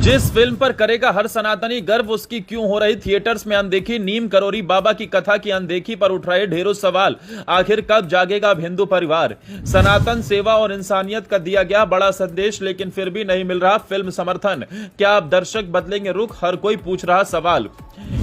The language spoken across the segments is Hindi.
जिस फिल्म पर करेगा हर सनातनी गर्व, उसकी क्यों हो रही थिएटर्स में अनदेखी। नीम करोरी बाबा की कथा की अनदेखी पर उठ रहे ढेरों सवाल। आखिर कब जागेगा अब हिंदू परिवार। सनातन सेवा और इंसानियत का दिया गया बड़ा संदेश, लेकिन फिर भी नहीं मिल रहा फिल्म समर्थन। क्या अब दर्शक बदलेंगे रुख, हर कोई पूछ रहा सवाल।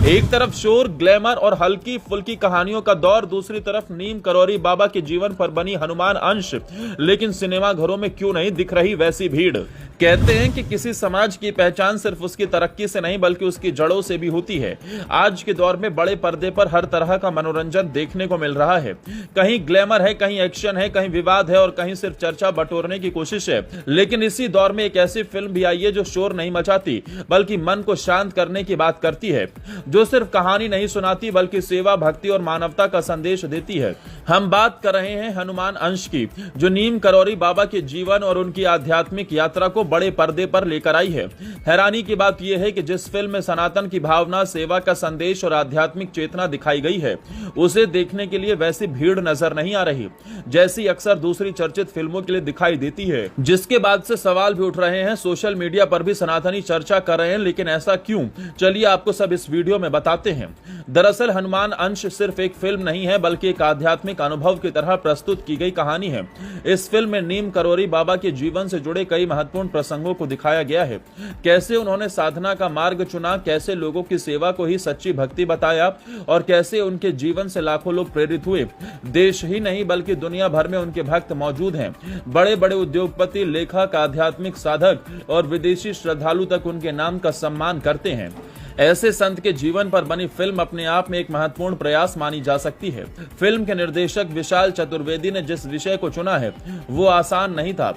एक तरफ शोर, ग्लैमर और हल्की फुल्की कहानियों का दौर, दूसरी तरफ नीम करोरी बाबा के जीवन पर बनी हनुमान अंश। लेकिन सिनेमा घरों में क्यों नहीं दिख रही वैसी भीड़। कहते हैं कि किसी समाज की पहचान सिर्फ उसकी तरक्की से नहीं बल्कि उसकी जड़ों से भी होती है। आज के दौर में बड़े पर्दे पर हर तरह का मनोरंजन देखने को मिल रहा है। कहीं ग्लैमर है, कहीं एक्शन है, कहीं विवाद है और कहीं सिर्फ चर्चा बटोरने की कोशिश है। लेकिन इसी दौर में एक ऐसी फिल्म भी आई है जो शोर नहीं मचाती बल्कि मन को शांत करने की बात करती है, जो सिर्फ कहानी नहीं सुनाती बल्कि सेवा, भक्ति और मानवता का संदेश देती है। हम बात कर रहे हैं हनुमान अंश की, जो नीम करोरी बाबा के जीवन और उनकी आध्यात्मिक यात्रा को बड़े पर्दे पर लेकर आई है। हैरानी की बात यह है कि जिस फिल्म में सनातन की भावना, सेवा का संदेश और आध्यात्मिक चेतना दिखाई गई है, उसे देखने के लिए वैसी भीड़ नजर नहीं आ रही जैसी अक्सर दूसरी चर्चित फिल्मों के लिए दिखाई देती है। जिसके बाद से सवाल भी उठ रहे हैं, सोशल मीडिया पर भी सनातनी चर्चा कर रहे हैं, लेकिन ऐसा क्यों? चलिए आपको सब इस वीडियो में बताते हैं। दरअसल हनुमान अंश सिर्फ एक फिल्म नहीं है बल्कि एक आध्यात्मिक अनुभव की तरह प्रस्तुत की गई कहानी है। इस फिल्म में नीम करोरी बाबा के जीवन से जुड़े कई महत्वपूर्ण प्रसंगों को दिखाया गया है। कैसे उन्होंने साधना का मार्ग चुना, कैसे लोगों की सेवा को ही सच्ची भक्ति बताया और कैसे उनके जीवन से लाखों लोग प्रेरित हुए। देश ही नहीं बल्कि दुनिया भर में उनके भक्त मौजूद हैं। बड़े बड़े उद्योगपति, लेखक, आध्यात्मिक साधक और विदेशी श्रद्धालु तक उनके नाम का सम्मान करते हैं। ऐसे संत के जीवन पर बनी फिल्म अपने आप में एक महत्वपूर्ण प्रयास मानी जा सकती है। फिल्म के निर्देशक विशाल चतुर्वेदी ने जिस विषय को चुना है वो आसान नहीं था।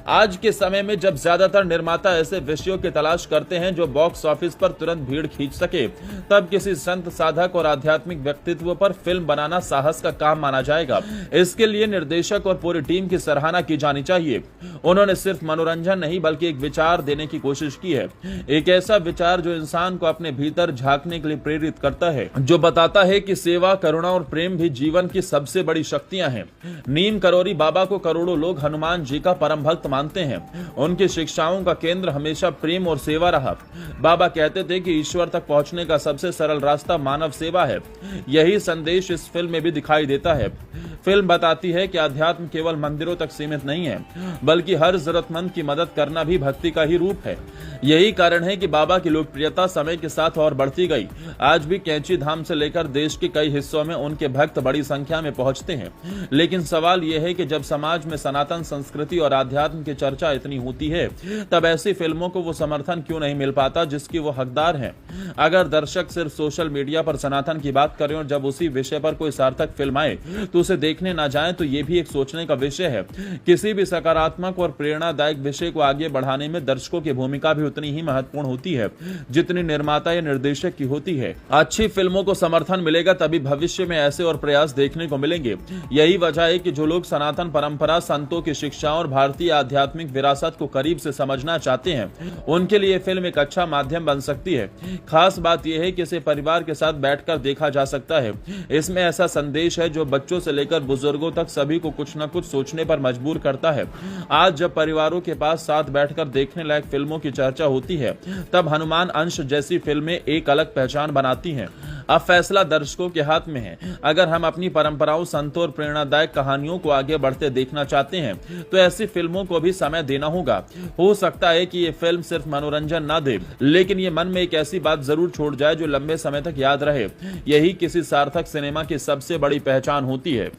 आज के समय में जब ज्यादातर निर्माता ऐसे विषयों की तलाश करते हैं जो बॉक्स ऑफिस पर तुरंत भीड़ खींच सके, तब किसी संत, साधक और आध्यात्मिक व्यक्तित्व पर फिल्म बनाना साहस का काम माना जाएगा। इसके लिए निर्देशक और पूरी टीम की सराहना की जानी चाहिए। उन्होंने सिर्फ मनोरंजन नहीं बल्कि एक विचार देने की कोशिश की है। एक ऐसा विचार जो इंसान को अपने भीतर झांकने के लिए प्रेरित करता है, जो बताता है कि सेवा, करुणा और प्रेम भी जीवन की सबसे बड़ी शक्तियां हैं। नीम करोरी बाबा को करोड़ों लोग हनुमान जी का परम भक्त मानते हैं। उनकी शिक्षाओं का केंद्र हमेशा प्रेम और सेवा रहा। बाबा कहते थे कि ईश्वर तक पहुंचने का सबसे सरल रास्ता मानव सेवा है। यही संदेश इस फिल्म में भी दिखाई देता है। फिल्म बताती है कि अध्यात्म केवल मंदिरों तक सीमित नहीं है बल्कि हर जरूरतमंद की मदद करना भी भक्ति का ही रूप है। यही कारण है कि बाबा की लोकप्रियता समय के साथ और बढ़ती गई। आज भी कैंची धाम से लेकर देश के कई हिस्सों में उनके भक्त बड़ी संख्या में पहुंचते हैं। लेकिन सवाल यह है कि जब समाज में सनातन संस्कृति और आध्यात्म की चर्चा इतनी होती है, तब ऐसी फिल्मों को वो समर्थन क्यों नहीं मिल पाता जिसकी वो हकदार हैं। अगर दर्शक सिर्फ सोशल मीडिया पर सनातन की बात करें और जब उसी विषय पर कोई सार्थक फिल्म आए तो उसे देखने ना जाएं, तो ये भी एक सोचने का विषय है। किसी भी सकारात्मक और प्रेरणादायक विषय को आगे बढ़ाने में दर्शकों की भूमिका भी उतनी ही महत्वपूर्ण होती है जितनी निर्माता या निर्देशक की होती है। अच्छी फिल्मों को समर्थन मिलेगा तभी भविष्य में ऐसे और प्रयास देखने को मिलेंगे। यही वजह है कि जो लोग सनातन परंपरा, संतों की शिक्षाओं और भारतीय आध्यात्मिक विरासत को करीब से समझना चाहते हैं, उनके लिए फिल्म एक अच्छा माध्यम बन सकती है। खास बात यह है कि इसे परिवार के साथ बैठकर देखा जा सकता है। इसमें ऐसा संदेश है जो बच्चों से लेकर बुजुर्गों तक सभी को कुछ न कुछ सोचने पर मजबूर करता है। आज जब परिवारों के पास साथ बैठकर देखने लायक फिल्मों की चर्चा होती है, तब हनुमान अंश जैसी फिल्में एक अलग पहचान बनाती हैं। अब फैसला दर्शकों के हाथ में है। अगर हम अपनी परंपराओं, संतों और प्रेरणादायक कहानियों को आगे बढ़ते देखना चाहते हैं तो ऐसी फिल्मों को भी समय देना होगा। हो सकता है कि ये फिल्म सिर्फ मनोरंजन ना दे, लेकिन ये मन में एक ऐसी बात जरूर छोड़ जाए जो लंबे समय तक याद रहे। यही किसी सार्थक सिनेमा की सबसे बड़ी पहचान होती है।